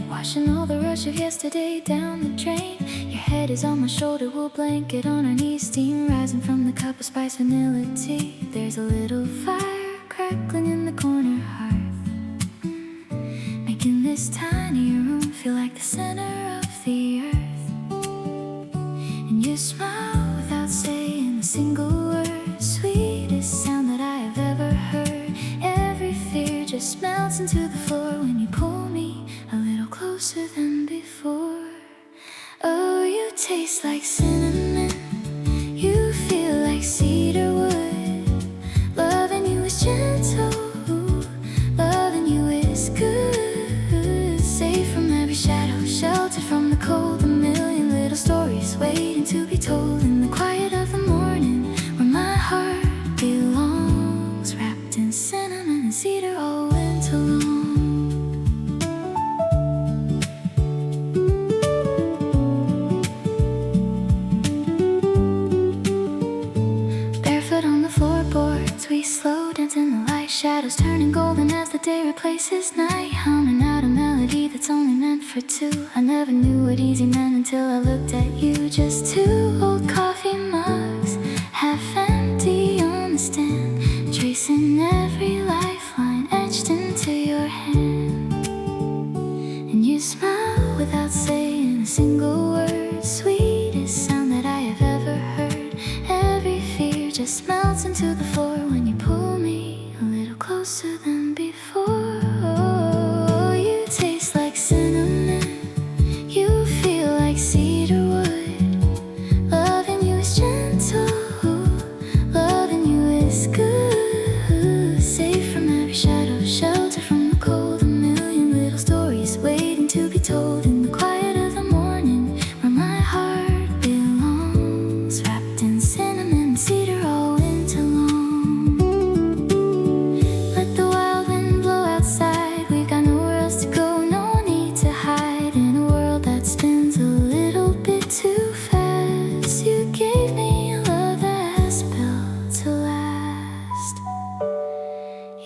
washing all the rush of yesterday down the drain. Your head is on my shoulder, we'll blanket on our knees. Steam rising from the cup of spiced vanilla tea. There's a little fire crackling in the corner hearth, making this tiny room feel like the center of the earth. And you smile without saying a single word, sweetest sound that I have ever heard. Every fear just melts into the floor when you pull me a little closer than before. Oh, you taste like cinnamon, you feel like cedar wood. Loving you is gentle, loving you is good. Safe from every shadow, sheltered from the cold. A million little stories waiting to be told in the quiet of the morning, where my heart belongs, wrapped in cinnamon and cedar all winter long. Barefoot on the floorboards, we slow dance in the light, shadows turning golden as the day replaces night. Humming out a melody that's only meant for two. I never knew what easy meant until I looked at you. Just two old coffee mugs, half empty on the stand, tracing every lifeline etched into your hand. And you smile without saying a single word, sweetest sound that I have ever heard. Every fear just melts into the floor when you pull me a little closer than before. Oh, you taste like cinnamon, you feel like cedar wood. Loving you is gentle, loving you is good. Safe from every shadow, shelter from the cold. A million little stories waiting to be told in the quiet of the morning, where my heart belongs, wrapped in cinnamon and cedar all winter long. Let the wild wind blow outside, we've got nowhere else to go, no need to hide. In a world that spins a little bit too fast, you gave me a love that has built to last.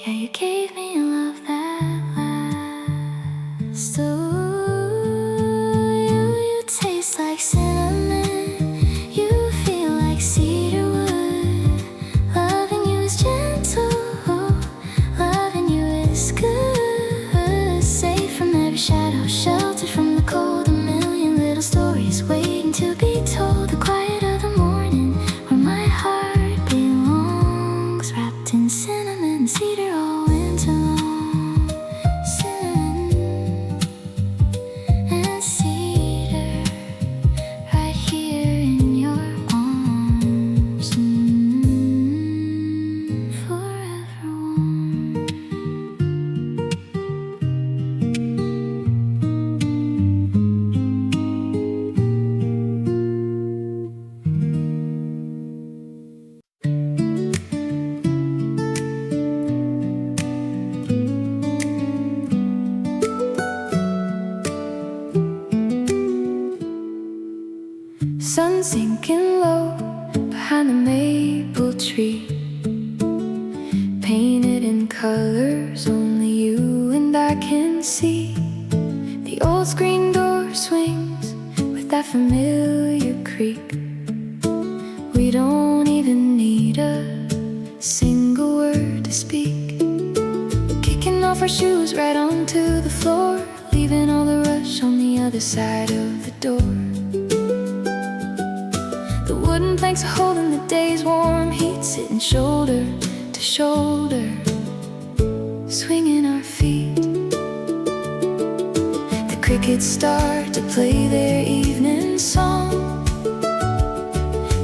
Yeah, you gave me a love that lasts. Oh, you taste like cinnamon, you feel like cedar wood. Loving you is gentle, loving you is good. Safe from every shadow, sheltered from the cold. A million little stories waiting to be told. The quiet of the morning, where my heart belongs, wrapped in cinnamon and cedar all winter long. Cinnamon and cedar, right here in your arms, forever warm. Sun sinking low behind the maple tree, painted in colors only you and I can see. The old screen door swings with that familiar creak. We don't even need a single word to speak, kicking off our shoes right onto the floor, leaving all the rush on the other side of the door. The wooden planks are holding the day's warm heat, sitting shoulder to shoulder, swinging our feet. The crickets start to play their evening song.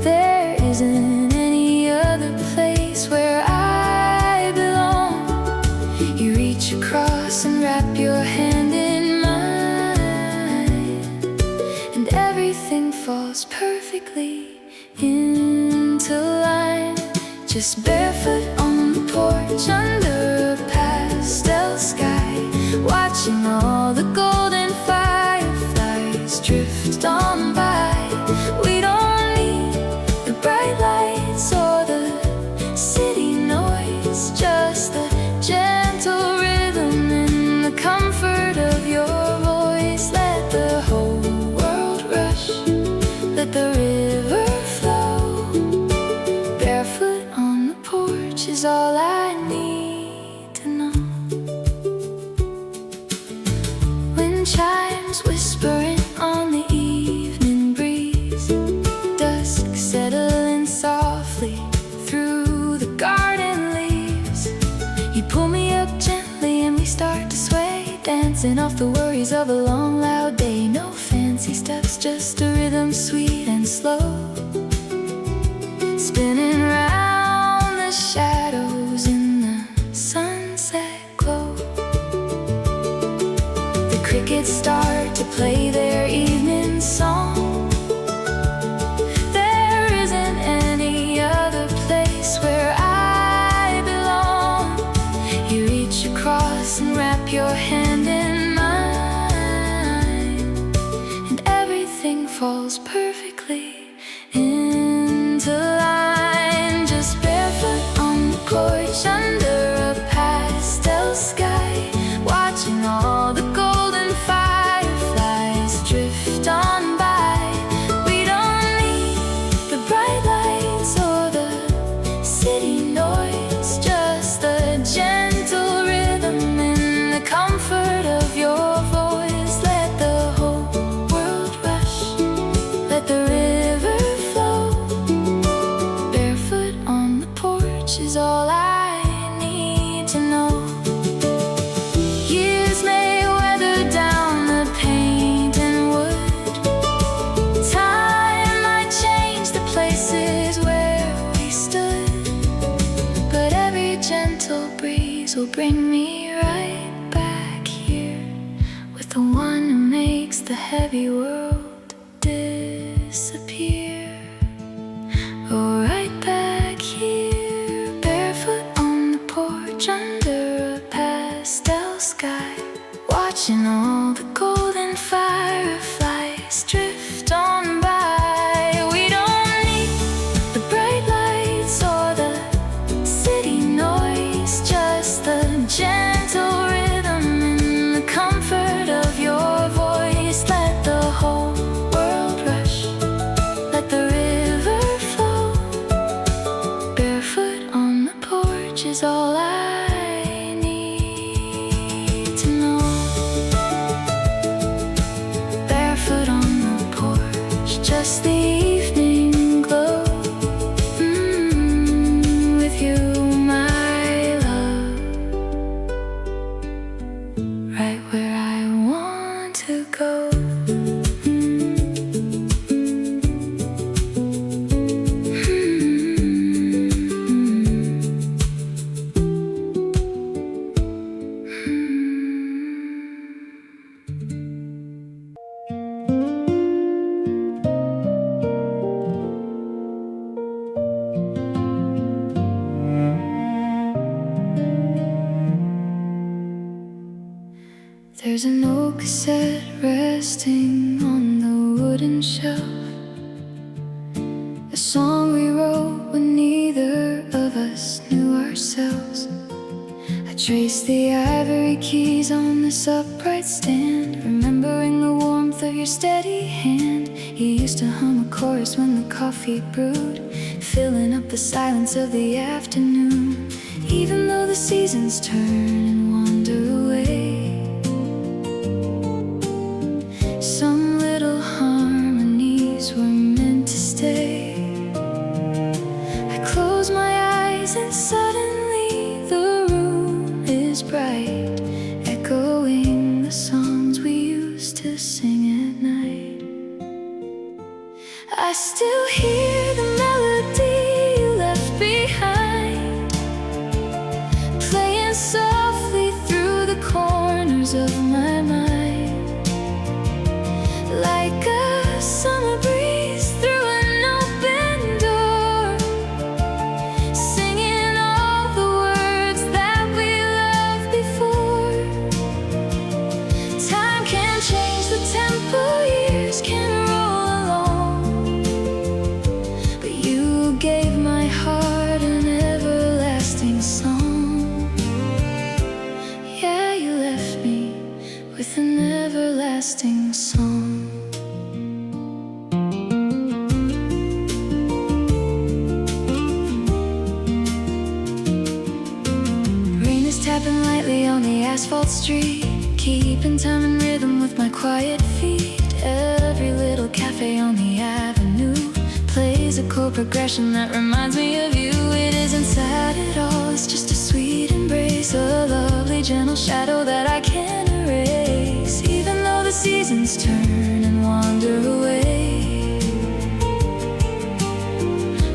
There isn't any other place where I belong. You reach across and wrap your hand in mine, and everything falls perfectly into line. Just barefoot on the porch under a pastel sky, watching all the golden fireflies drift on by. We don't need the bright lights or the city noise, just the gentle rhythm and the comfort of your voice. let the river flow. Barefoot on the porch is all I need to know. Wind chimes whispering on the evening breeze, dusk settling softly through the garden leaves. You pull me up gently and we start to sway, dancing off the worries of a long loud day. No fancy steps, just a rhythm sweet and slow, spinning round the shadows in the sunset glow. The crickets start to play their evening song. There isn't any other place where I belong. You reach across and wrap your hand in mine, and everything falls perfectly into line. Just barefoot on the porch under a pastel sky, watching all the golden fireflies drift on by. We don't need the bright lights or the city noise, just the gentle rhythm and the comfort of your voice. Let the whole world rush, let the river flow. Barefoot on the porch is all I need to know. Years may weather down the paint and wood, time might change the places where we stood, but every gentle breeze will bring me right back here with the one who makes the heavy world disappear. Oh, right back here, barefoot on the porch under a pastel sky, watching all the golden fireflies drift on by. We don't need the bright lights or the city noise, just the gentle rhythm and the comfort of your voice. Let the whole world rush, let the river flow. Barefoot on the porch is all I need to know. Barefoot on the porch, just the evening glow. With you, my love, right where I want to go. There's an old cassette resting on the wooden shelf, a song we wrote when neither of us knew ourselves. I traced the ivory keys on this upright stand, remembering the warmth of your steady hand. You used to hum a chorus when the coffee brewed, filling up the silence of the afternoon. Even though the seasons turn and wander away, some little harmonies were meant to stay. I close my eyes and suddenly the room is bright, echoing the songs we used to sing at night. I still hear the melody you left behind, playing softly through the corners of my mind, like a summer breeze through an open door, singing all the words that we loved before. Time can change the tempo, years can roll along, but you gave my heart an everlasting song. Yeah, you left me with an everlasting song. asphalt street, keeping time and rhythm with my quiet feet. Every little cafe on the avenue plays a chord progression that reminds me of you. It isn't sad at all, it's just a sweet embrace, a lovely gentle shadow that I can't erase. Even though the seasons turn and wander away,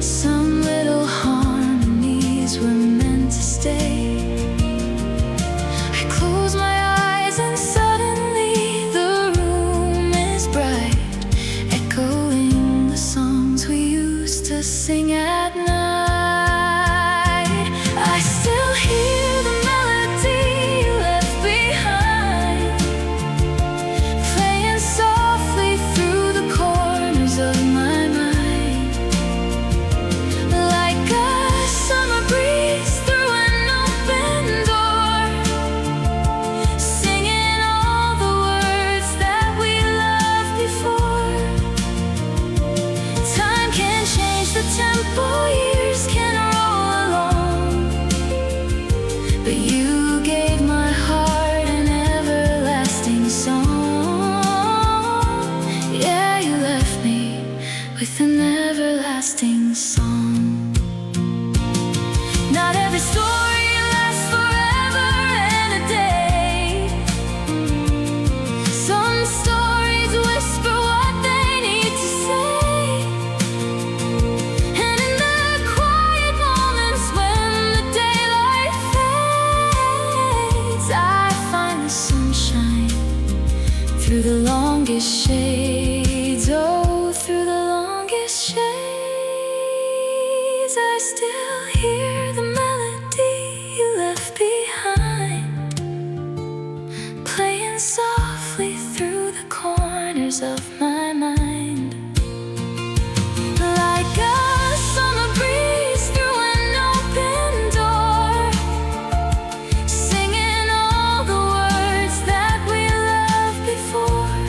some little harmonies were meant to stay. I close my eyes and suddenly the room is bright, echoing the songs we used to sing at night. I still hear the melody you left behind, playing softly through the corners of my mind, like a summer breeze through an open door, singing all the words that we loved before. Time can change the tempo, years can roll along, but you gave my heart an everlasting song. Yeah, you left me with an everlasting song. Not every story lasts forever and a day. Some stories whisper what they need to say, and in the quiet moments when the daylight fades, I find the sunshine through the longest shades. Oh, through the longest shades, I still hear the melody you left behind, playing softly through the corners of my mind, like a summer breeze through an open door, singing all the words that we loved before.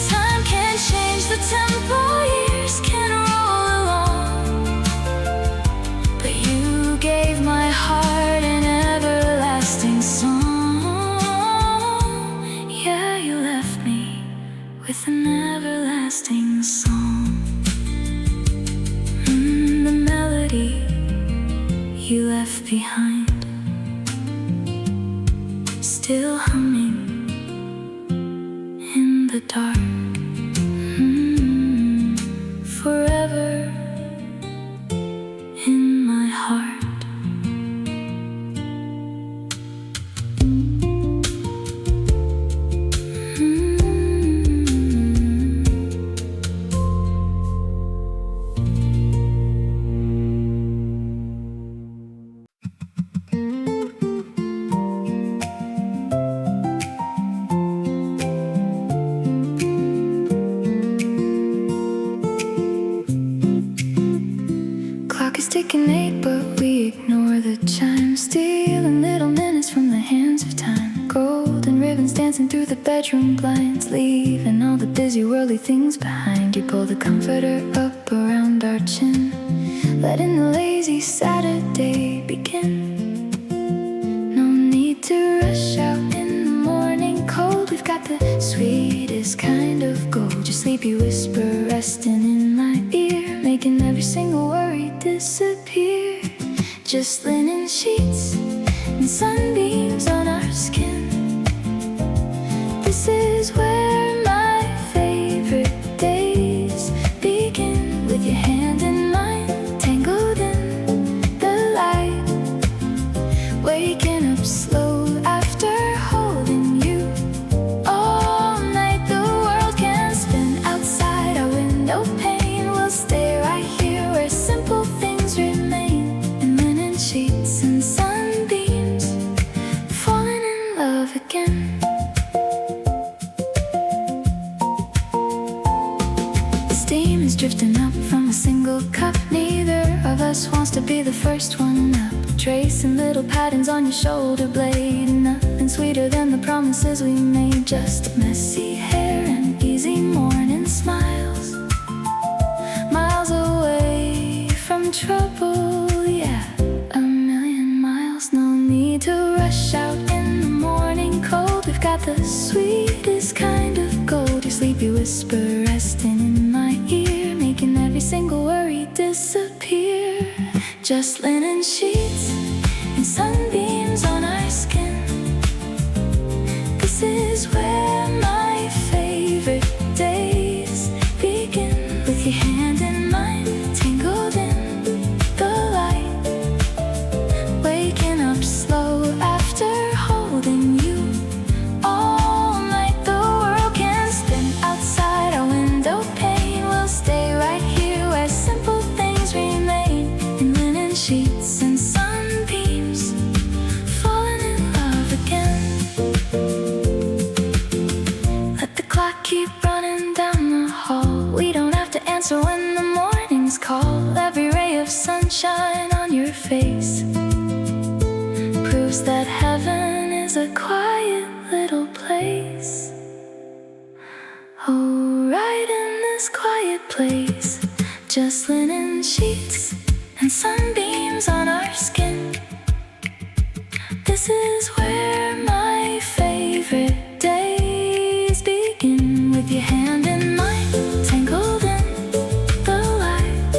Time can change the tempo, years can roll along, but you gave my heart an everlasting song. Yeah, you left me with an everlasting song. The melody you left behind, still humming in the dark. Forever in my heart. Clock is ticking 8, but we ignore the chime, stealing little minutes from the hands of time. Golden ribbons dancing through the bedroom blinds, leaving all the busy worldly things behind. You pull the comforter up around our chin, letting the lazy Saturday begin. No need to rush out in the morning cold, we've got the sweetest kind of gold. Your sleepy whisper resting in my ear, making every single worry disappear. Just linen sheets and sunbeams on our skin. This is where my favorite days begin, with your hand in mine, tangled in the light. Waking up slow after holding you all night. The world can spin outside our window pane, we'll stay right here where simple things remain. In linen sheets and sunbeams, falling in love again. Steam is drifting up from a single cup, neither of us wants to be the first one up. Tracing little patterns on your shoulder blade, nothing sweeter than the promises we made. Just messy hair and easy morning smiles, miles away from trouble, yeah, a million miles. No need to rush out the sweetest kind of gold. Your sleepy whisper resting in my ear, making every single worry disappear. Just linen sheets and sunbeams on our skin. This is where my favorite days begin. With your hand in mine, tangled in the light. Waking up slow after holding you all night. The world can spin outside our window pane. We'll stay right here where simple things remain. In linen sheets and sunbeams, falling in love again. Let the clock keep running down the hall. We don't have to answer when the mornings call. Every ray of sunshine on your face proves that heaven is a quiet little place. Oh, right in this quiet place, just linen sheets and sunbeams on our skin. This is where my favorite days begin. With your hand in mine, tangled in the light.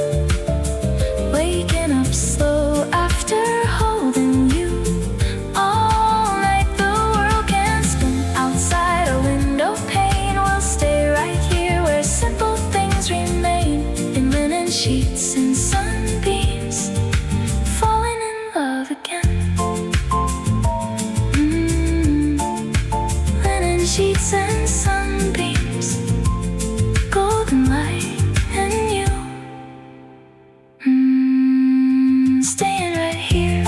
Waking up slow after holding you all night. The world can spin outside a window pane. We'll stay right here where simple things remain. In linen sheets and sunbeams, falling in love again. Linen sheets and sunbeams, golden light and you. Staying right here.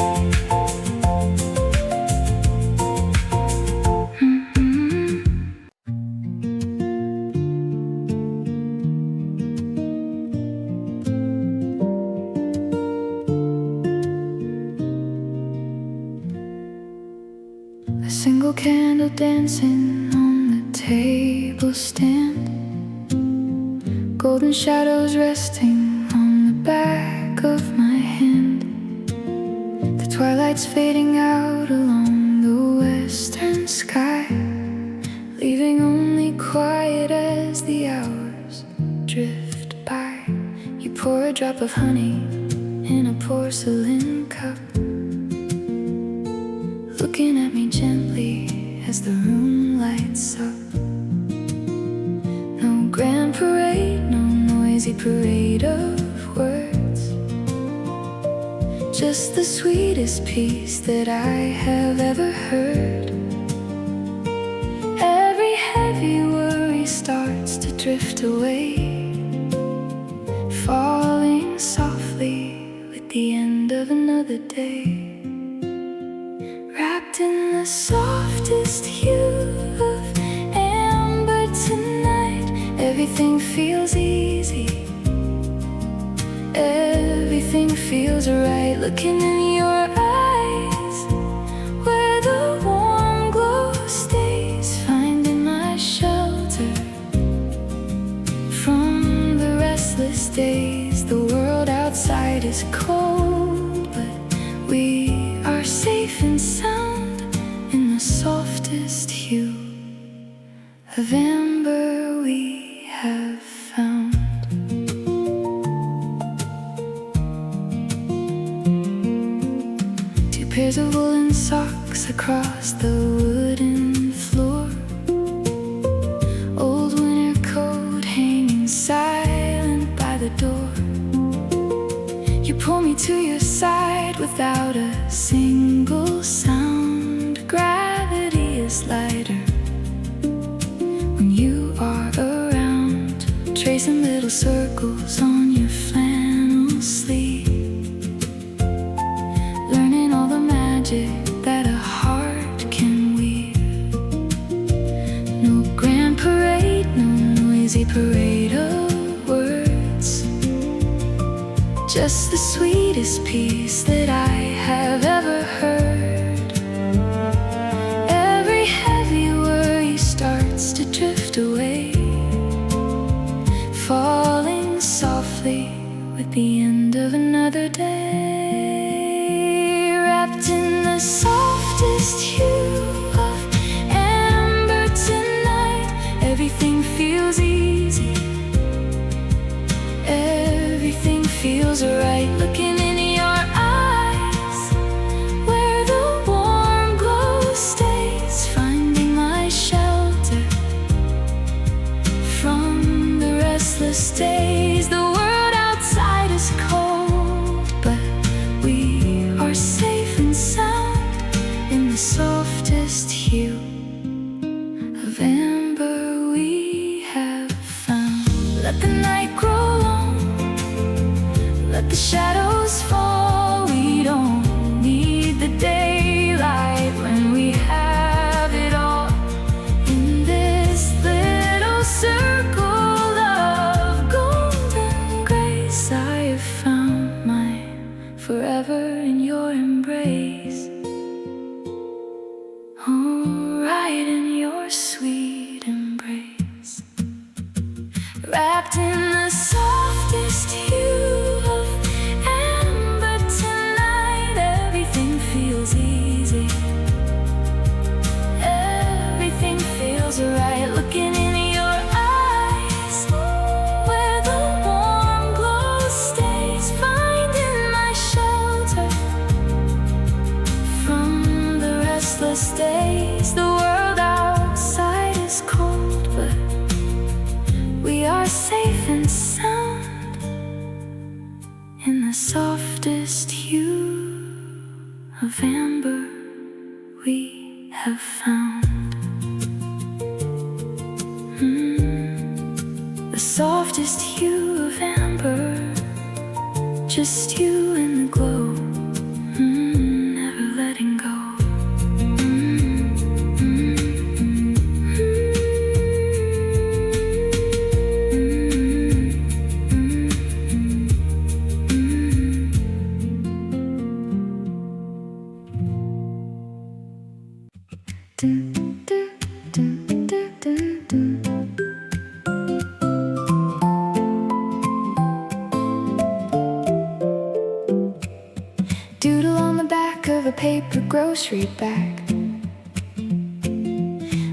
A single candle dancing on the table stand. Golden shadows resting on the back of my hand. The twilight's fading out along the western sky, leaving only quiet as the hours drift by. You pour a drop of honey in a porcelain cup, looking at me gently as the room lights up. No grand parade, no noisy parade of words, just the sweetest piece that I have ever heard. Every heavy worry starts to drift away, falling softly with the end of another day. Wrapped in the softest hue of amber tonight, everything feels easy, everything feels right. Looking in your eyes, where the warm glow stays, finding my shelter from the restless days. The world outside is cold, but we are safe and sound in the softest hue of amber we have found. Two pairs of woolen socks across the wooden floor, old winter coat hanging silent by the door. You pull me to your side without a single sound. Gravity is lighter when you are around, tracing little circles on your flannel sleeve, learning all the magic that a heart can weave. No grand parade, no noisy parade of words, just the sweetest piece that I have ever heard. Every heavy worry starts to drift away, falling softly with the end of another day. Wrapped in the softest hue of amber feels easy. Everything feels right. Looking in your eyes, where the warm glow stays. Finding my shelter from the restless days. The world outside is cold, but we are safe and sound in the softest hue of amber we have found. Let the night grow long, let the shadows fall. We don't need the daylight when we have it all. In this little circle of golden grace, I have found mine forever in your embrace. Oh, right in your sweet embrace. Wrapped in the softest hue of amber tonight. Everything feels easy. Everything feels right. Looking in your eyes, where the warm glow stays. Finding my shelter from the restless days. The world outside is cold, but we are safe and sound in the softest hue of amber we have found. The softest hue of amber, just you and the glow, never letting go. Doodle on the back of a paper grocery bag.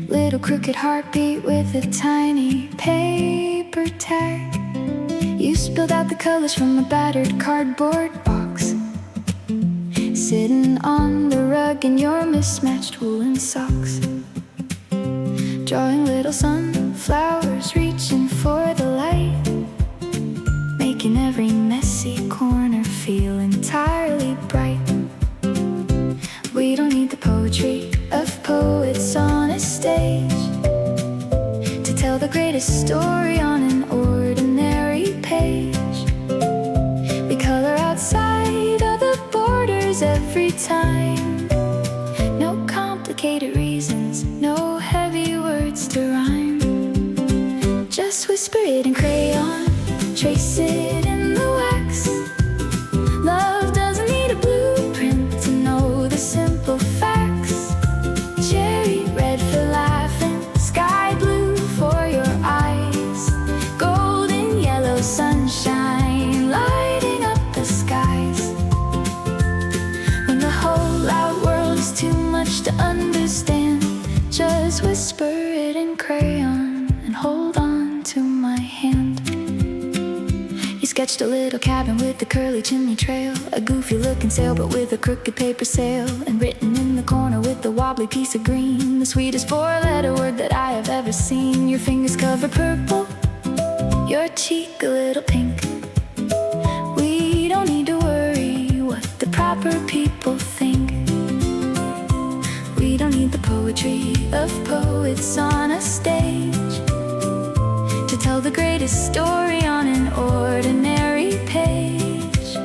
Little crooked heartbeat with a tiny paper tag. You spilled out the colors from a battered cardboard box, sitting on the rug in your mismatched woolen socks. Drawing little sunflowers, reaching for the light, making every messy corner feel entirely bright. We don't need the poetry of poets on a stage to tell the greatest story on an ordinary page. We color outside of the borders every time. No complicated reasons, no heavy words to rhyme. Just whisper it in crayon, trace it in the wax. Love doesn't need a blueprint to know the simple facts. Cherry red for laughing, sky blue for your eyes. Golden yellow sunshine lighting up the skies. When the whole loud world is too much to understand, just whisper it in crayon and hold on to my hand. You sketched a little cabin with a curly chimney trail, a goofy looking sailboat with a crooked paper sail, and written in the corner with a wobbly piece of green, the sweetest four-letter word that I have ever seen. Your fingers cover purple, your cheek a little pink. We don't need to worry what the proper people think. We don't need the poetry of poets on a stage to tell the greatest story on an ordinary page.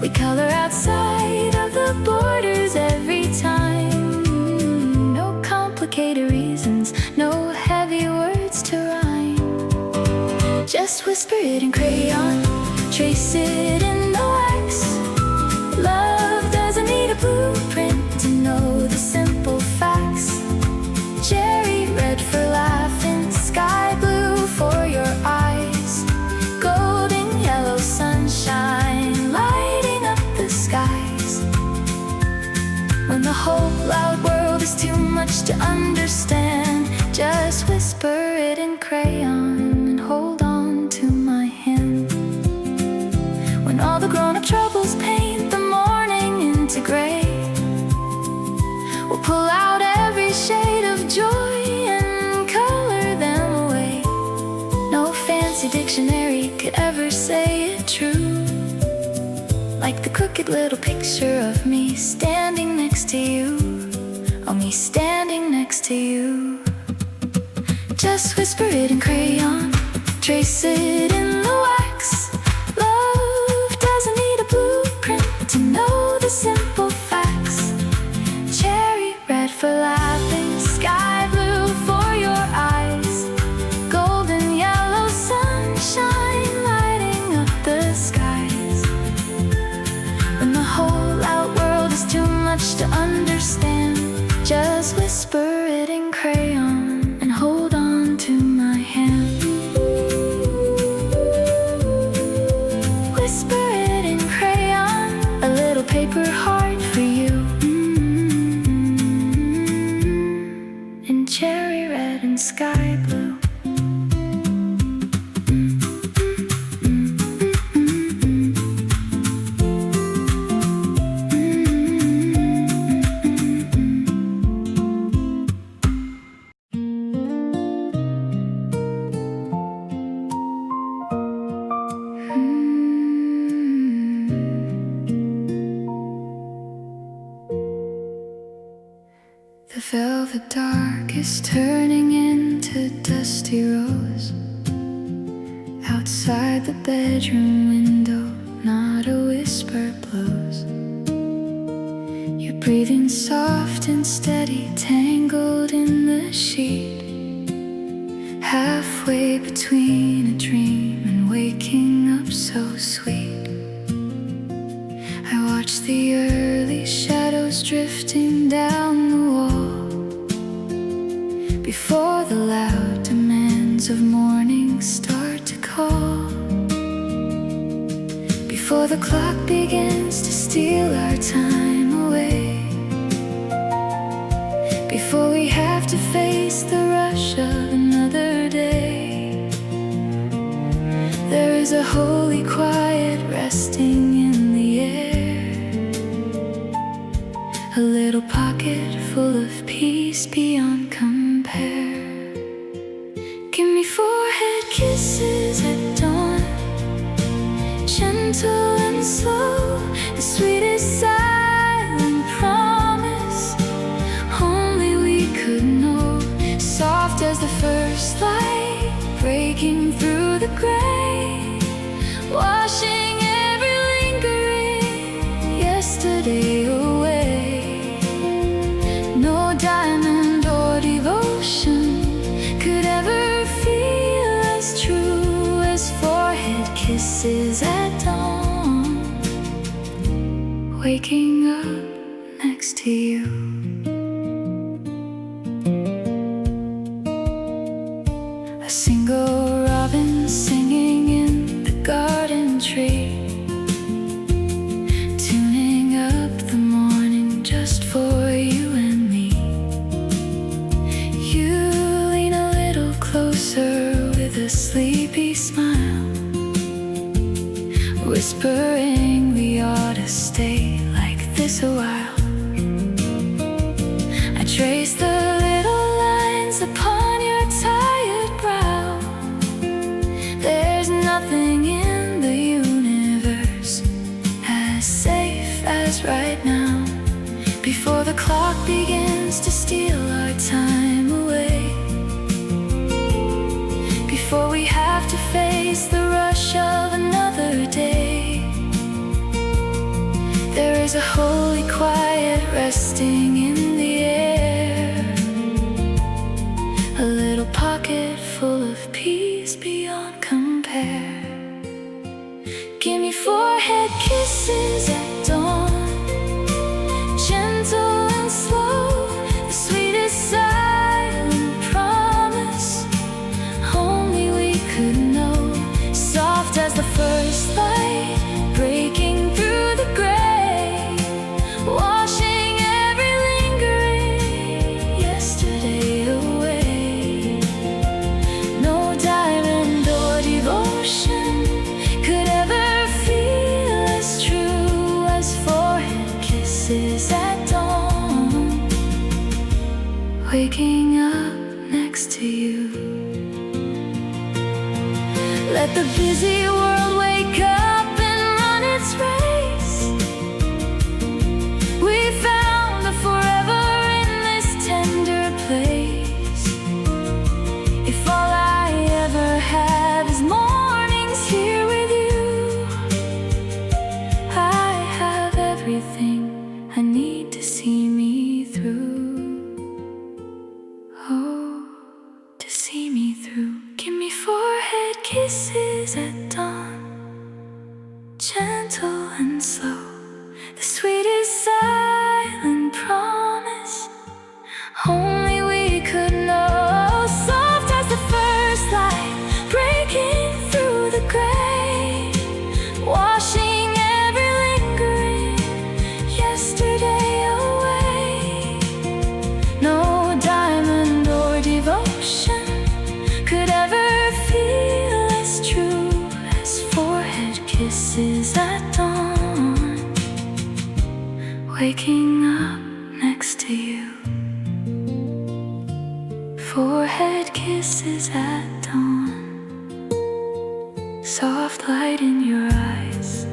We color outside of the borders every time. No complicated reasons, no heavy words to rhyme. Just whisper it in crayon, trace it in the wax. Love doesn't need a blueprint to know the simple facts. Cherry red for laughing, sky blue for your eyes. Golden yellow sunshine lighting up the skies. When the whole loud world is too much to understand, just whisper it in crayon. troubles paint the morning into gray. We'll pull out every shade of joy and color them away. No fancy dictionary could ever say it true, like the crooked little picture of me standing next to you. Oh, me standing next to you. Just whisper it in crayon, trace it in the wax. Love doesn't need a blueprint to know the simple facts. Cherry red for laughing, sky blue for your eyes, golden yellow sunshine lighting up the skies. When the whole out world is too much to understand, just whisper it in crayon and hold on to my hand. Whisper it in crayon, a little paper heart for you, in cherry red and sky blue. The velvet dark is turning into dusty rose. Outside the bedroom window, not a whisper blows. You're breathing soft and steady, tangled in the sheet, halfway between a dream and waking up so sweet. I watch the early shadows drifting down the wall before the loud demands of morning start to call, before the clock begins to steal our time away, before we have to face the rush of another day. There is a holy quiet resting in the air, a little pocket full of peace beyond compare. Give me forehead kisses at dawn, gentle and slow, the sweetest silent promise only we could know. Soft as the first light breaking through the gray, washing every lingering yesterday away. No diamond or devotion could ever feel as true as forehead kisses at dawn, waking up next to you. A single robin singing in the garden tree, tuning up the morning just for you and me. You lean a little closer with a sleepy smile, whispering we ought to stay like this a while. I trace the little lines upon your tired brow. There's nothing in the universe as safe as right now, before the clock begins to steal our time away, before we have to face the rush of another day. There is a holy quiet resting in the air, a little pocket full of peace beyond compare. Give me forehead kisses at dawn, gentle and slow, the sweetest silent promise only we could know. Let the busy world wake up and run its race. We found a forever in this tender place. If all I ever have is mornings here with you, I have everything I need to see me through. Oh, to see me through. Give me forehead kisses at dawn, gentle and slow, the sweetest silent promise only we could know. Soft as the first light breaking through the gray, washing every lingering yesterday away. No diamond or devotion could ever feel as true as forehead kisses at dawn, waking up next to you. Forehead kisses at dawn, soft light in your eyes,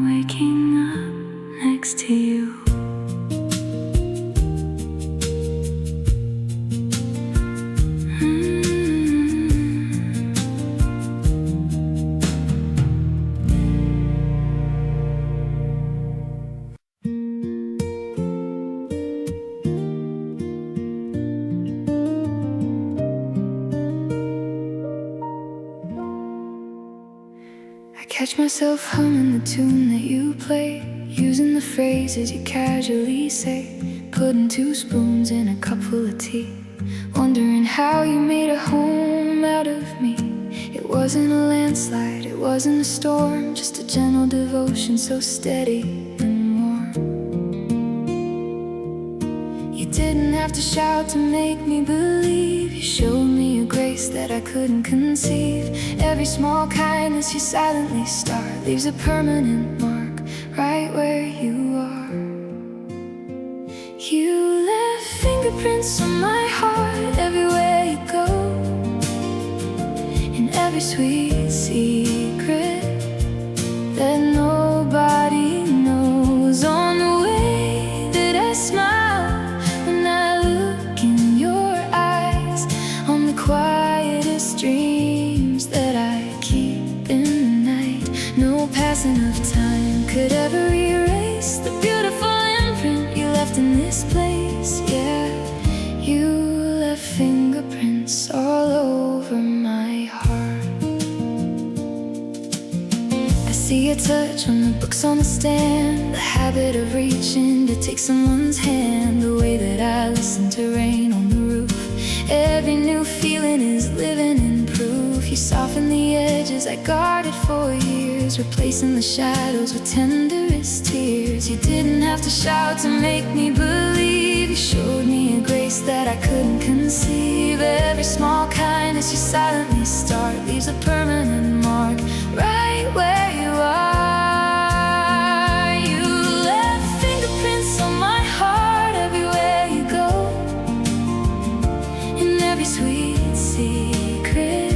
waking up next to you. I catch myself humming the tune that you play, using the phrases you casually say, putting 2 spoons in a cup full of tea, wondering how you made a home out of me. It wasn't a landslide, it wasn't a storm, just a gentle devotion so steady and warm. You didn't have to shout to make me believe. You showed me a grace that I couldn't conceive. Every small kindness you silently start leaves a permanent mark right where you are. You left fingerprints on my heart everywhere you go, in every sweet secret that nobody knows, on the way that I smile when I look in your eyes, on the quietest dreams that I keep in the night. No passing of time could ever erase the beautiful imprint you left in this place. Yeah, you left fingerprints all over my heart. I see your touch on the books on the stand, the habit of reaching to take someone's hand, the way that I listen to rain on the roof. Every new feeling is living in proof. You soften the edges I guarded for years, replacing the shadows with tenderest tears. You didn't have to shout to make me believe. You showed me a grace that I couldn't conceive. Every small kindness you silently start leaves a permanent mark right where you are. You left fingerprints on my heart everywhere you go, in every sweet secret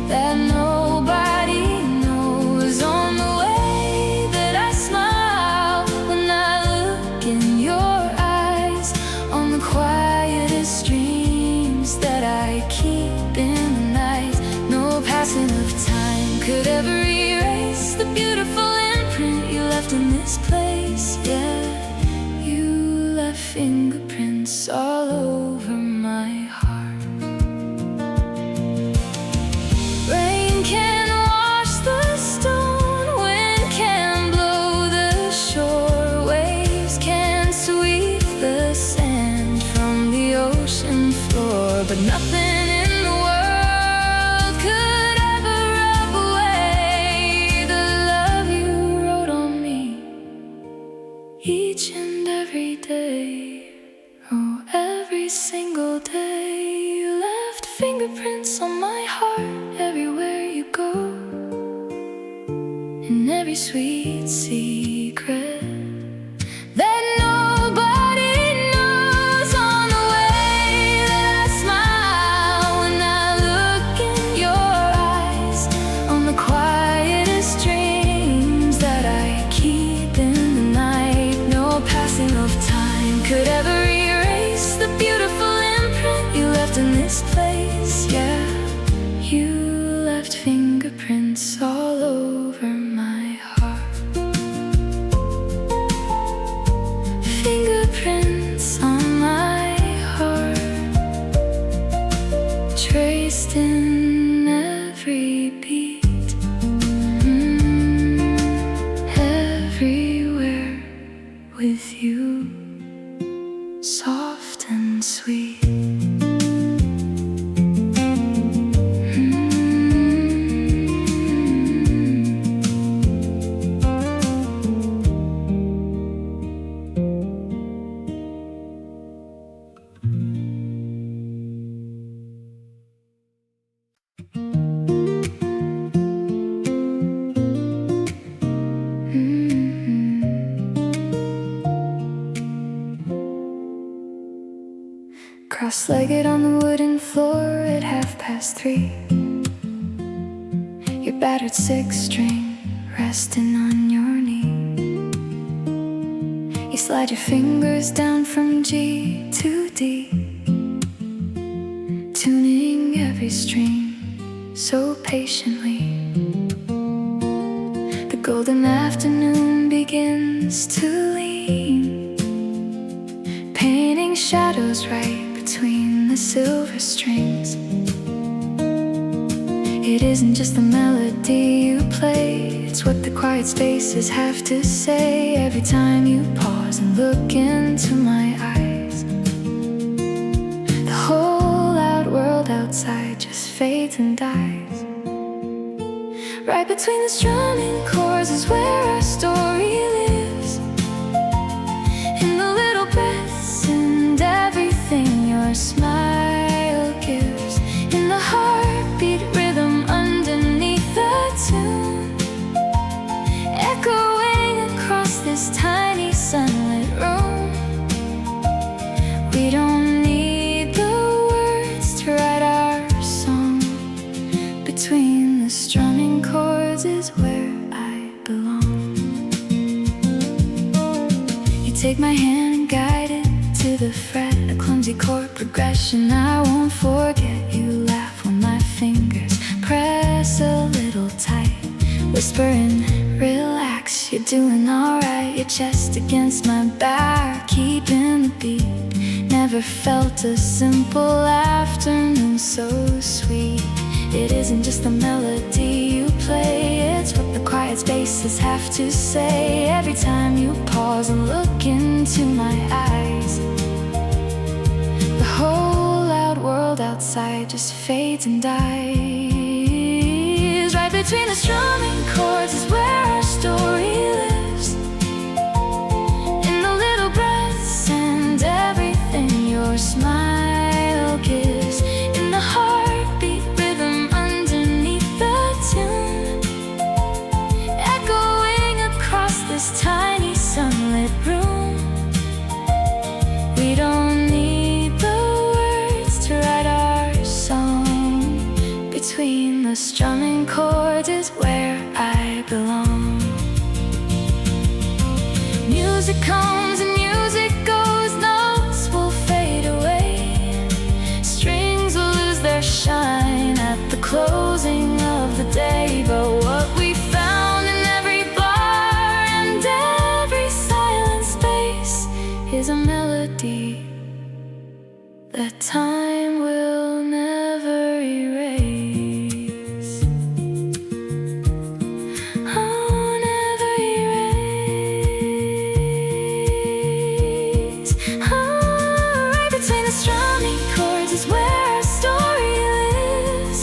that nobody knows, on the way that I smile when I look in your eyes, on the quietest dreams that I keep in the night. No passing of time could ever erase the beautiful imprint you left in this place. Yeah, you left fingerprints all over my heart. Rain can wash the stone, wind can blow the shore, waves can sweep the sand from the ocean floor, but nothing in the world could ever rub away the love you wrote on me each and every day. Oh, every single day. You left fingerprints on my heart everywhere you go, in every sweet secret that nobody knows, on the way that I smile when I sweet. Cross-legged on the wooden floor at 3:30. Your battered six-string resting on your knee. You slide your fingers down from G to D, tuning every string so patiently. The golden afternoon begins to lean, painting shadows right between the silver strings. It isn't just the melody you play, it's what the quiet spaces have to say every time you pause and look into my eyes. The whole loud world outside just fades and dies. Right between the strumming chords is where our story lives, in the little breaths and everything your smile gives, in the heartbeat rhythm underneath the tune, echoing across this tiny sunlit room. We don't need the words to write our song. Between the strumming chords is where I belong. You take my hand and guide it to the fret, a clumsy chord progression I won't forget. You laugh when my fingers press a little tight, whispering, relax, you're doing alright. Your chest against my back, keeping the beat. Never felt a simple afternoon so sweet. It isn't just the melody you play, it's what the quiet spaces have to say every time you pause and look into my eyes. The whole loud world outside just fades and dies. Right between the strumming chords is where our story lives, in the little breaths and everything your smile gives, in the heartbeat rhythm underneath the tune, echoing across this tiny sunlit room. We don't need the words to write our song. Between the strumming chords is where I belong. Music comes and music goes, notes will fade away, strings will lose their shine at the closing of the day. But what we found in every bar and every silent space is a melody that time will never erase. Oh, never erase. Oh, right between the strumming chords is where our story lives,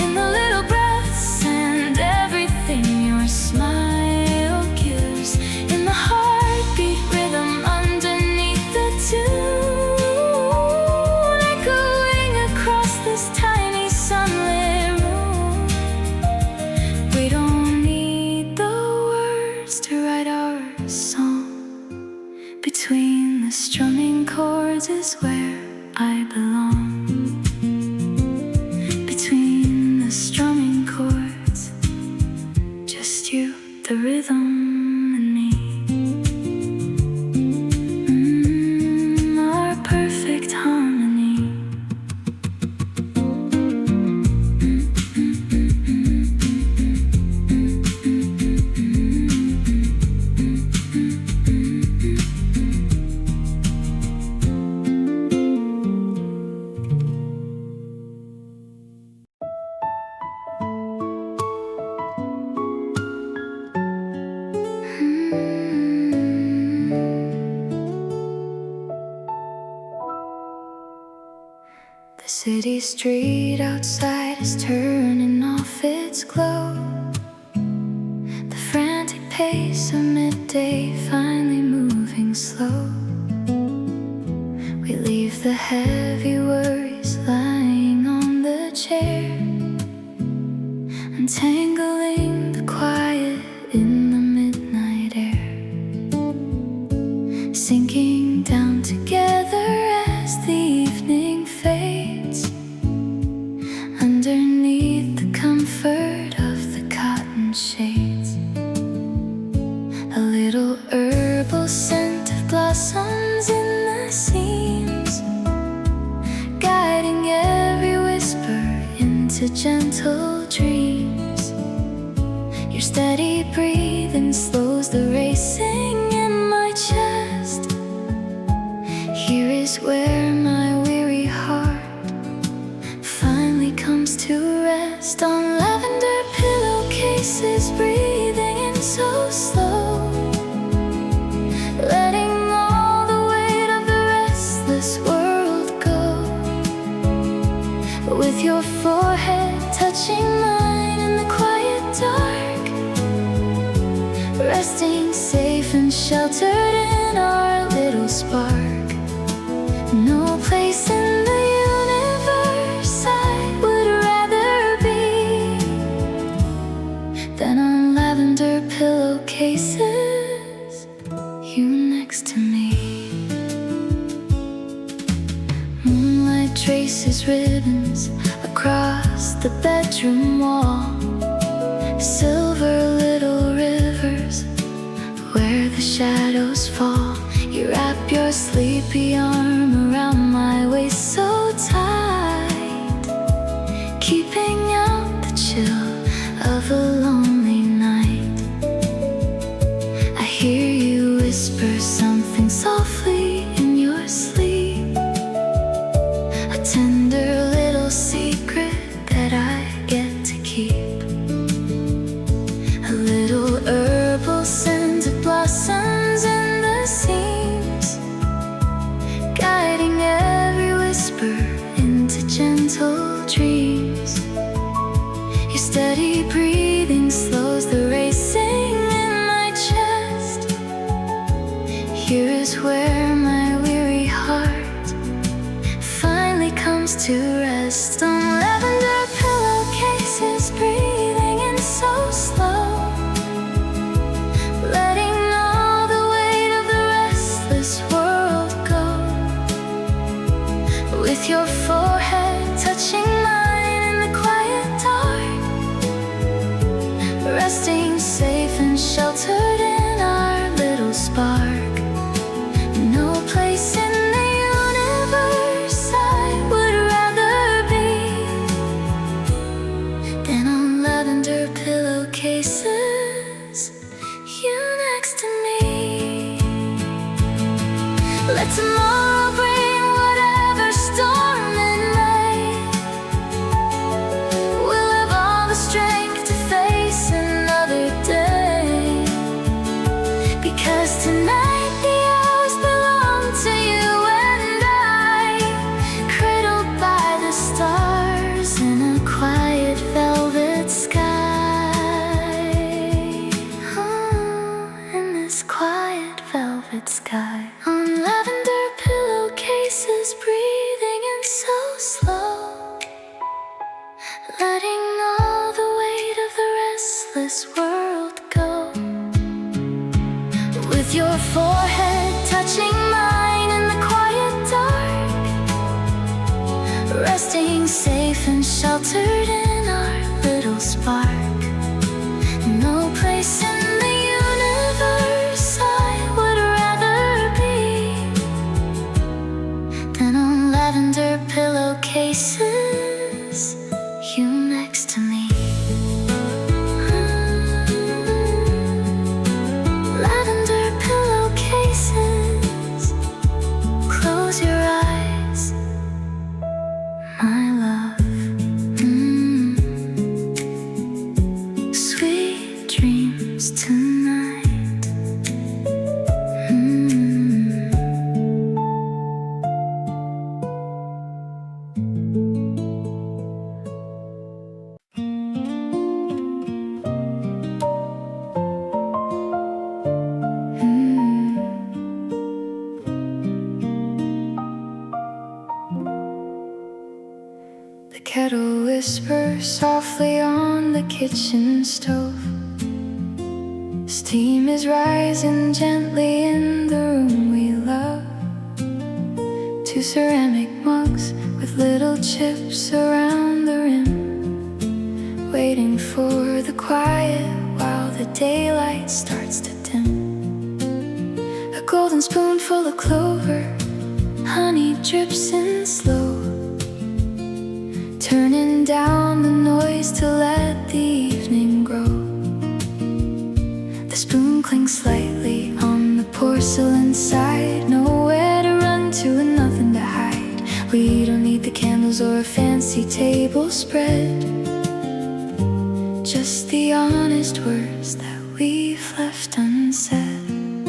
in the little breaths and everything your smile gives, in the heartbeat rhythm underneath the tune, echoing across this tiny sunlit room. We don't need the words to write our song. Between the strumming chords is where I belong. Between the strumming chords, just you, the rhythm, and me. Our perfect harmony. The city street outside is turning off its glow. The frantic pace of midday finally moving slow. We leave the heavy worries lying on the chair, untangling the quiet in the midnight air, sinking down together as the evening fades, underneath the comfort of the cotton shades. A little herbal scent of blossoms in the seams, guiding every whisper into gentle dreams. Your steady breathing slows the racing in my chest. Here is where my weary heart finally comes to rest, on lavender pillowcases, breathing in so slow, letting all the weight of the restless world go. With your forehead touching mine in the quiet dark, resting safe and sheltered in our little spark. No place in the universe I would rather be than on lavender pillowcases, you next to me. Moonlight traces ribbons across the bedroom wall, silver little rivers where the shadows fall. You wrap your sleepy arm around my waist so tight, keeping out the chill of a lonely night. I hear you whisper something softly in your sleep, a tender little secret that I get to keep. A little herbal scent of blossoms in the seams, guiding every whisper into gentle dreams. Your steady breathing slows the racing in my chest. Here is where my weary heart finally comes to rest, on lavender pillowcases, breathing in so slow, letting all the weight of the restless world go. With your forehead touching mine in the quiet dark, resting safe and sheltered in our little spark. No place in the universe I would rather be than on lavender pillowcases, you next to me. Let tomorrow bring whatever storm it may. We'll have all the strength to face another day, because tonight the hours belong to you and I, cradled by the stars in a quiet velvet sky. Oh, in this quiet velvet sky, on lavender pillowcases, breathing in so slow, letting all the weight of the restless world go. With your forehead touching mine in the quiet dark, resting safe and sheltered in our little spark. No place in the universe I would rather be than on lavender pillowcases, you next to me. Lavender pillowcases, close your eyes, my love. Sweet dreams tonight. kettle whispers softly on the kitchen stove. Steam is rising gently in the room we love. Two ceramic mugs with little chips around the rim, waiting for the quiet while the daylight starts to dim. A golden spoonful of clover, honey drips in slow, turning down the noise to let the evening grow. The spoon clings slightly on the porcelain side, nowhere to run to and nothing to hide. We don't need the candles or a fancy table spread, just the honest words that we've left unsaid.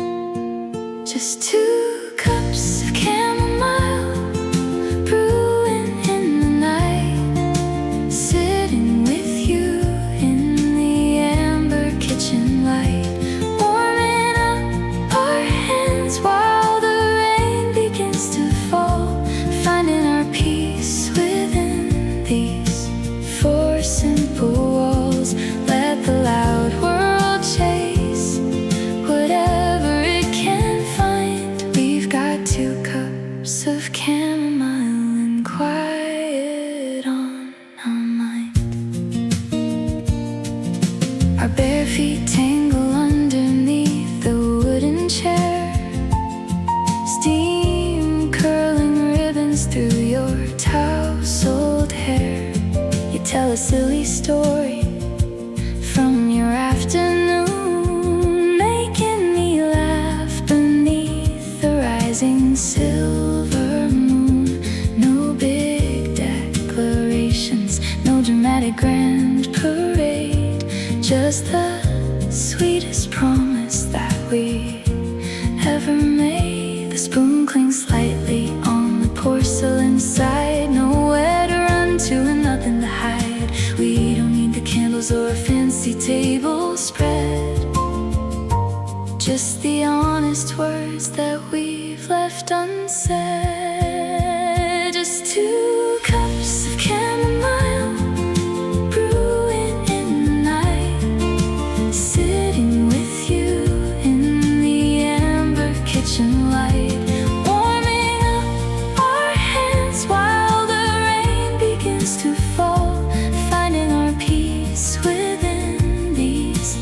Just 2 cups of chamomile brewing in the night, sitting with you in the amber kitchen light, warming up our hands while the rain begins to fall, finding our peace within these 4 simple walls. Let the loud world chase whatever it can find. We've got 2 cups of chamomile and quiet on our mind. Our bare feet tangle underneath the wooden chair, steam curling ribbons through your tousled hair. You tell a silly story from your afternoon, making me laugh beneath the rising silver moon. No big declarations, no dramatic grand parade, just the sweetest promise that we ever made. The spoon clings slightly on the porcelain side, nowhere to run to and nothing to hide. We don't need the candles or a fancy table spread, just the honest words that we've left unsaid. Just 2 cups of chamomile brewing in the night, sitting with you in the amber kitchen light, warming up our hands while the rain begins to fall, finding our peace within these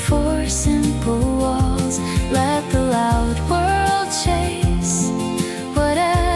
4 simple walls. Let the loud world chase whatever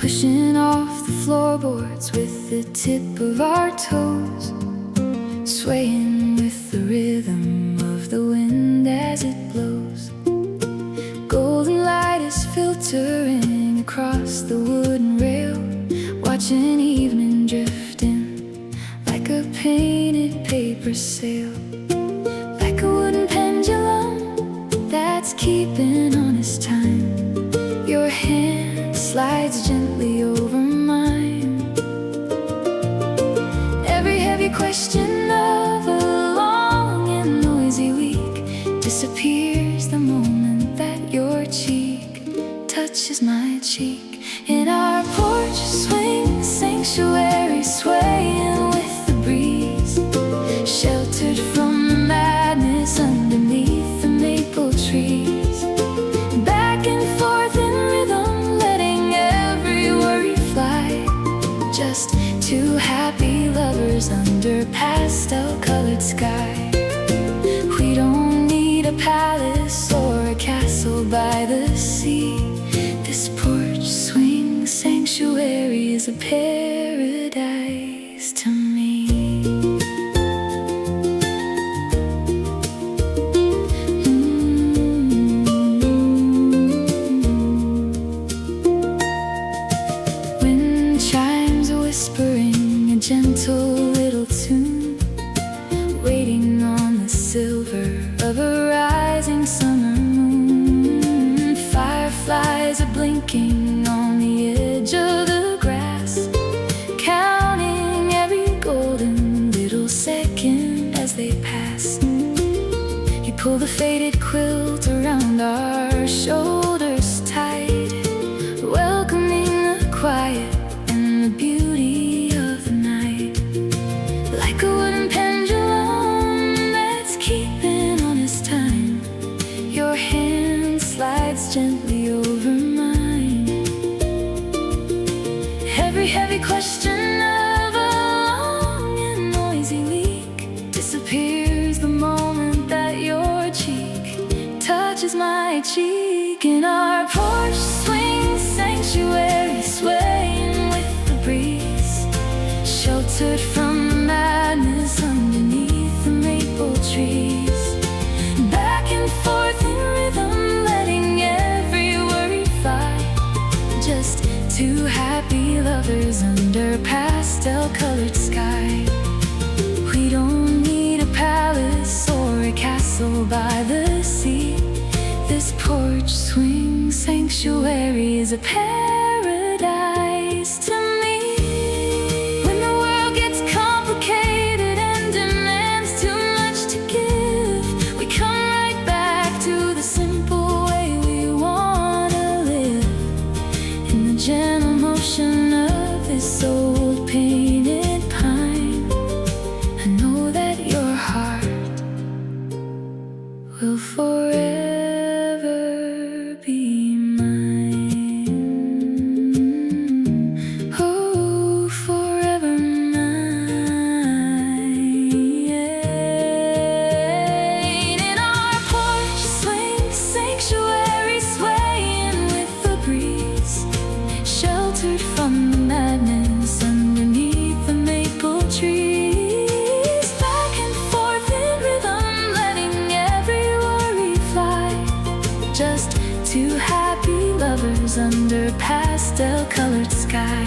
pushing off the floorboards with the tip of our toes, swaying with the rhythm of the wind as it blows. Golden light is filtering across the wooden rail, watching evening drift in like a painted paper sail. Like a wooden pendulum that's keeping honest time, your hand slides gently over mine. Every heavy question of a long and noisy week disappears the moment that your cheek touches my cheek. In our porch swing sanctuary, swaying with the breeze, sheltered from the madness underneath the maple trees. Back and forth in rhythm, letting every worry fly. Just two happy lovers under pastel-colored sky. We don't need a palace or a castle by the sea. This porch swing sanctuary is a paradise to me. Wind chimes whispering a gentle little tune, waiting on the silver of a rising summer moon. Fireflies are blinking on the edge of the grass, counting every golden little second as they pass. You pull the faded quilt around our shoulders tight, welcoming the quiet and the beauty of the night. Like a wooden pendulum that's keeping honest time, your hand slides gently over mine. Every heavy question of a long and noisy week disappears the moment that your cheek touches my cheek. In our porch swing sanctuary, swaying with the breeze, sheltered from the madness underneath the maple trees. Back and forth in rhythm, letting every worry fly. Just two happy lovers under pastel-colored sky. We don't need a palace or a castle by the sea. This porch swing sanctuary is a paradise to me. When the world gets complicated and demands too much to give, we come right back to the simple way we wanna live. In the gentle motion of this old painted pine, I know that your heart will forever be mine. Oh, forever mine. In our porch swing sanctuary, swaying with the breeze, sheltered from the madness underneath the maple trees. Back and forth in rhythm, letting every worry fly. Just two happy lovers under pastel-colored sky.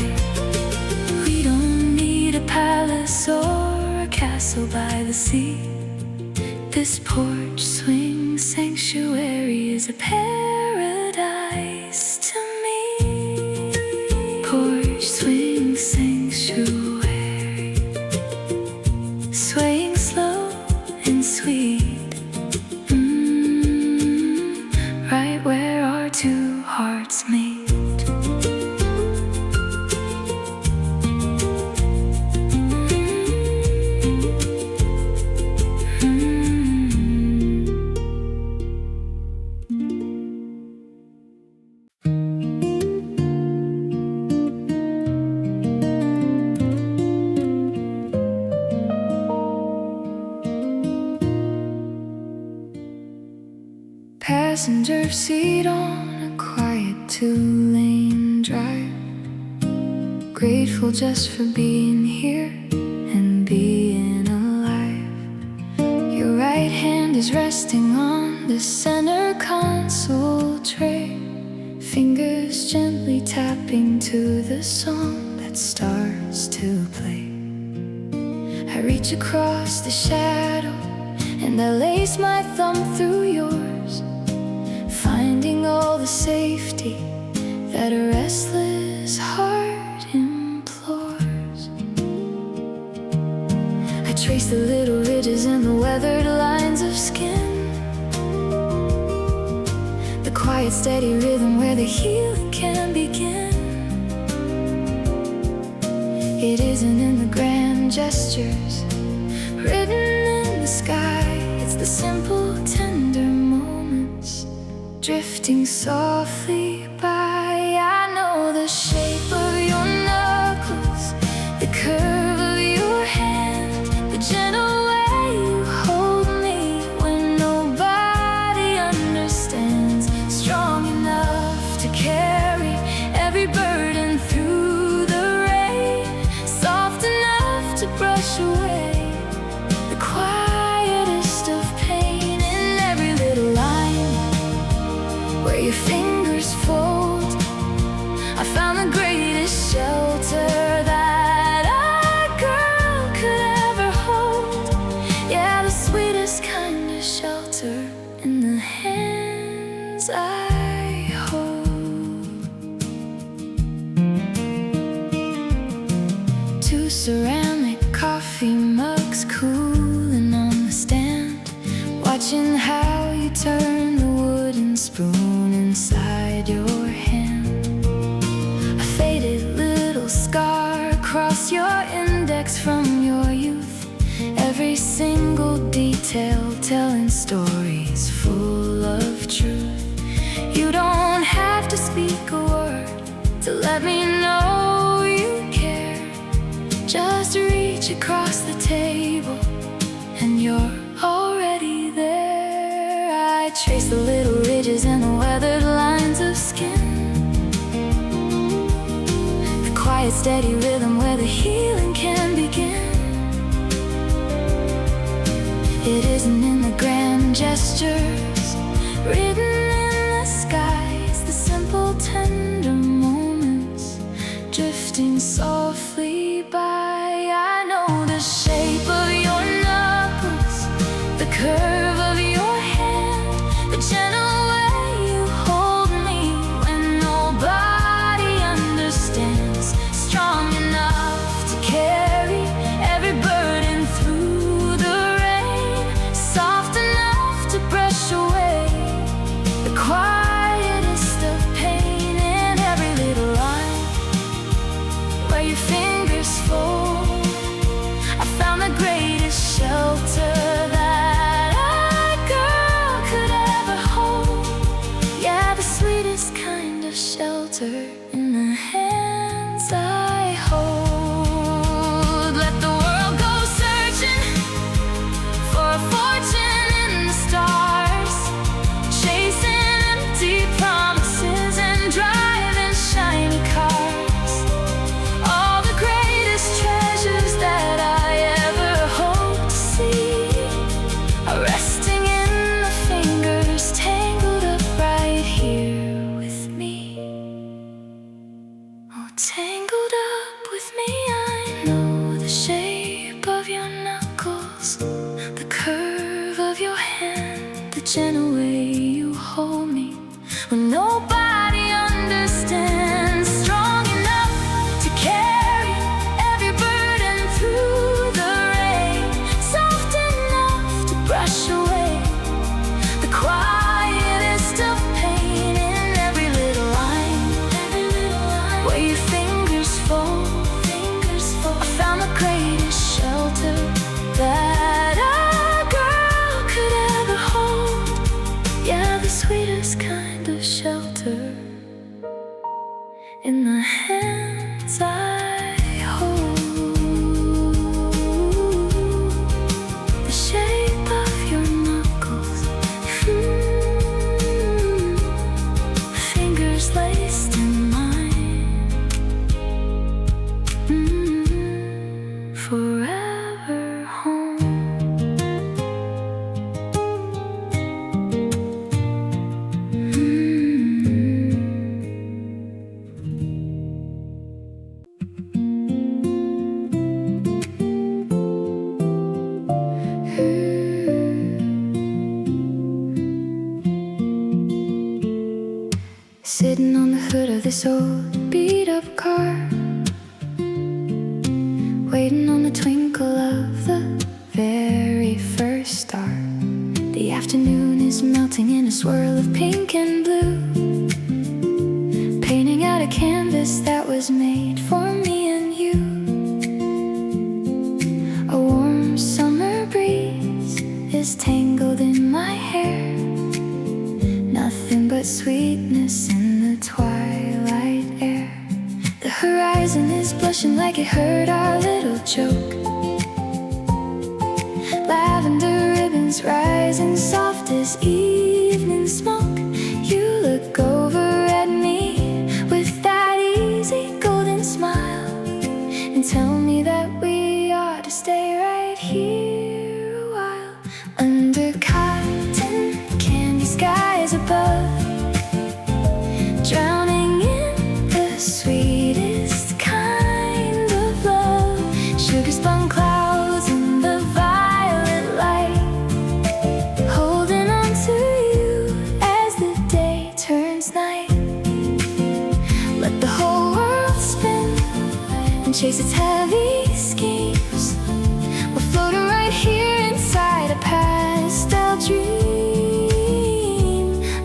We don't need a palace or a castle by the sea. This porch swing sanctuary is a paradise to me. Porch swing sanctuary, swaying slow and sweet, right where our two hearts meet. Passenger seat on a quiet two-lane drive, Grateful just for being here and being alive. Your right hand is resting on the center console tray, fingers gently tapping to the song that starts to play. I reach across the shadow and I lace my thumb through yours, finding all the safety that a restless heart implores. I trace the little ridges and the weathered lines of skin, the quiet steady rhythm where the healing can begin. It isn't in the grand gestures written in the sky, it's the simple tender moments drifting softly by. I know the shape of your knuckles, the curve of your hand, the gentle way you hold me when nobody understands. Strong enough to carry every burden through the rain, soft enough to brush away the quietest of pain. In every little line where your fingers fold, I found the greatest shelter that a girl could ever hold. Yeah, the sweetest kind of shelter in the hands I hold. Two ceramic coffee mugs cooling on the stand, watching how you turn the wooden spoon inside your hand. Scar across your index from your youth, every single detail telling stories full of truth. You don't have to speak a word to let me know you care. Just reach across the table and you're already there. I trace the little ridges and the weathered lines of skin, quiet steady rhythm where the healing can begin. It isn't in the grand gestures written in the sky, it's the simple tender moments drifting softly by. I know the shape of your knuckles, the curve of your hand, the gentle way you hold me when nobody understands. Strong enough to carry every burden through the rain, soft enough to brush away the quietest of pain. In every little line where your fingers fold, I found the greatest shelter that a girl could ever hold. Yeah, the sweetest kind of shelter in the hands I hold. Let the world go searching for a fortune in the stars, chasing empty promises and driving shiny cars. All the greatest treasures that I ever hope to see are resting in the fingers tangled up right here with me. Oh, tangled up with me, I know the shape of your knuckles, the curve of your hand, the gentle way you hold me when nobody understands. Strong enough to carry every burden through the rain, soft enough to brush away the quietest of pain. In every little line where your fingers fold, I found the greatest shelter that a girl could ever hold. Yeah, the sweetest kind of shelter in the hands I hold. The shape of your knuckles, fingers laced in mine. sitting on the hood of this old beat-up car, waiting on the twinkle of the very first star. The afternoon is melting in a swirl of pink and blue, painting out a canvas that was made for me and you. A warm summer breeze is tangled in my hair, nothing but sweetness in the twilight air. The horizon is blushing like it heard our little joke. Lavender ribbons rising soft as evening smoke. You look over at me with that easy golden smile and tell me that we ought to stay right here a while, under cotton candy skies above, drowning in the sweetest kind of love. Sugar spun clouds in the violet light, holding on to you as the day turns night. Let the whole world spin and chase its heavy schemes. We're floating right here inside a pastel dream,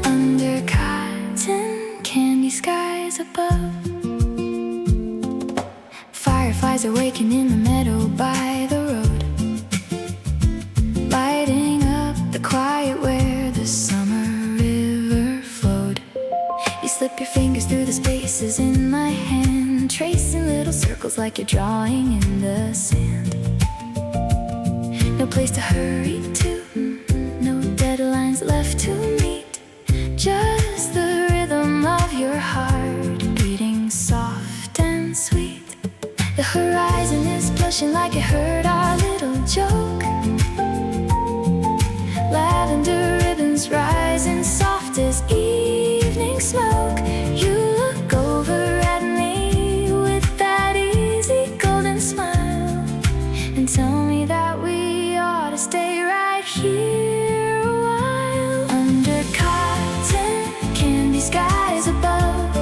under cotton candy skies above. Fireflies are waking in the meadow by the road, lighting up the quiet where the summer river flowed. You slip your fingers through the spaces in my hand, tracing little circles like you're drawing in the sand. No place to hurry to, no deadlines left to meet, just the rhythm of your heart beating soft and sweet. The horizon is blushing like it heard our little joke. Lavender ribbons rising soft as evening smoke. You look over at me with that easy golden smile and tell me that we ought to stay right here a while, under cotton candy skies above,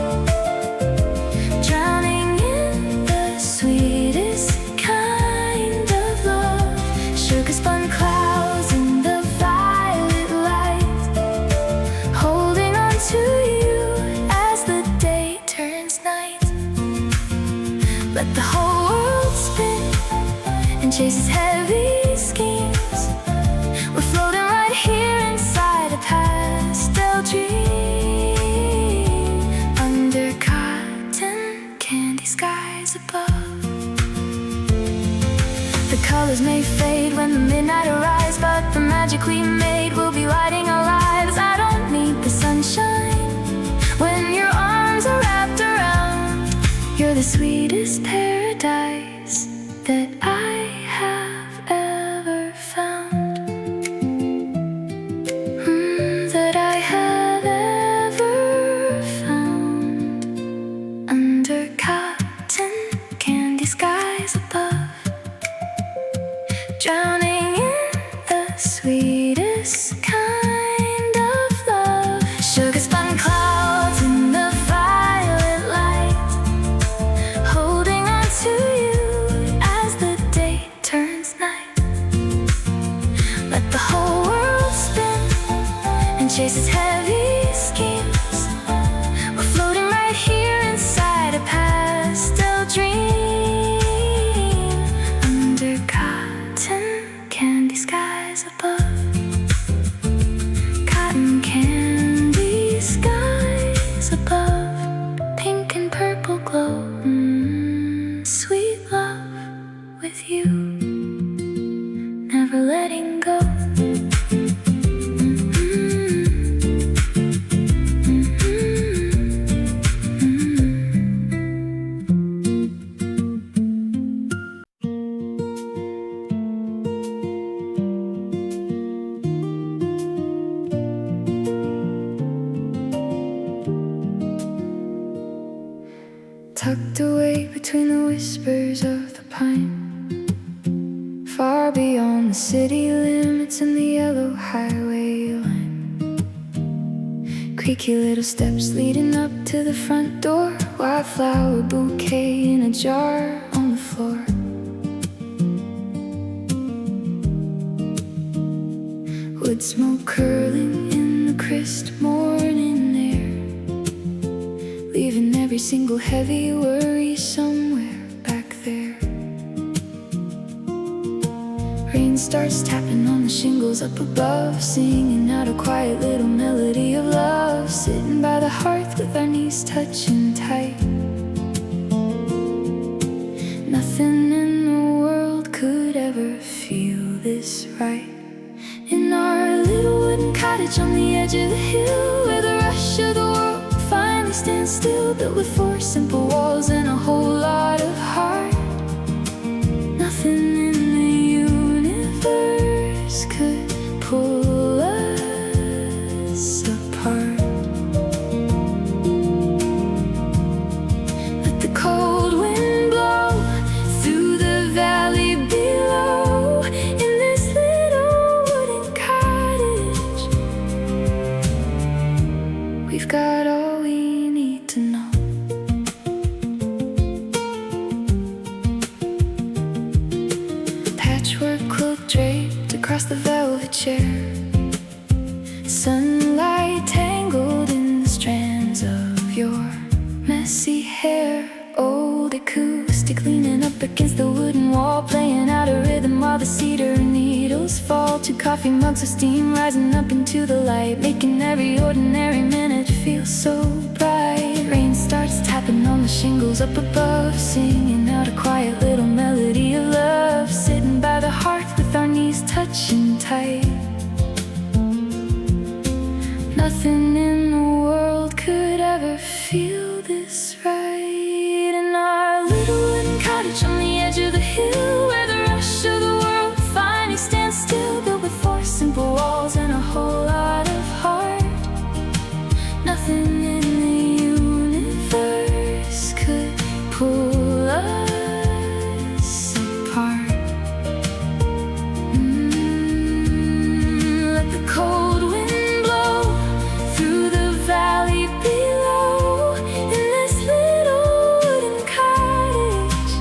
drowning in the sweetest kind of love. Sugar spun clouds in the violet light, holding on to you as the day turns night. Let the whole world spin and chase its heavy schemes. We're floating right here inside a pastel dream, under cotton candy skies above. The colors may fade when the midnight arrives, but the magic we made will be lighting our lives. I don't need the sunshine when your arms are wrapped around. You're the sweetest paradise that I have ever found, that I have ever found, under cotton candy skies above, drowning in the sweetest kind of love. Sugar spun clouds in the violet light, holding on to you as the day turns night. Let the whole world spin and chase its heavy schemes. We're floating right here inside a pastel dream, under cotton candy skies above, cotton candy skies above, pink and purple glow. Sweet love with you, never letting go. Tucked away between the whispers of the pine, far beyond the city limits and the yellow highway line, Creaky little steps leading up to the front door. Wildflower bouquet in a jar on the floor. Wood smoke curling in the crisp morning air, leaving every single heavy worry somewhere back there. Rain starts tapping on the shingles up above, singing out a quiet little melody of love. Sitting by the hearth with our knees touching tight. Nothing in the world could ever feel this right. In our little wooden cottage on the edge of the hill, where the rush of the world finally stands still, built with 4 simple walls and a whole lot of heart. Nothing in the universe could pull us apart. Let the cold wind blow through the valley below. In this little wooden cottage, we've got all we need to know. Patchwork quilt draped across the velvet chair, sunlight tangled in the strands of your messy hair. Old acoustic leaning up against the wooden wall, playing out a rhythm while the cedar needles fall. 2 coffee mugs of steam rising up into the light, making every ordinary minute feel so bright. Rain starts tapping on the shingles up above, singing out a quiet little melody of love. Sitting by the hearth with our knees touching tight. Nothing in the world could ever feel this right. In our little wooden cottage on the edge of the hill, where the rush of the world finally stands still, built with 4 simple walls and a whole lot of heart. Nothing in the universe could pull us apart. Let the cold wind blow through the valley below. In this little wooden cottage,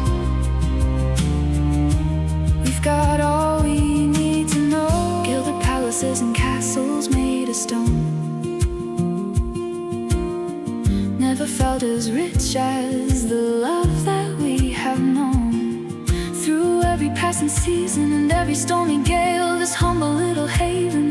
we've got all we need to know. Gilded palaces and castles made of stone, never felt as rich as the love that we have known. Through every passing season and every stormy gale, this humble little haven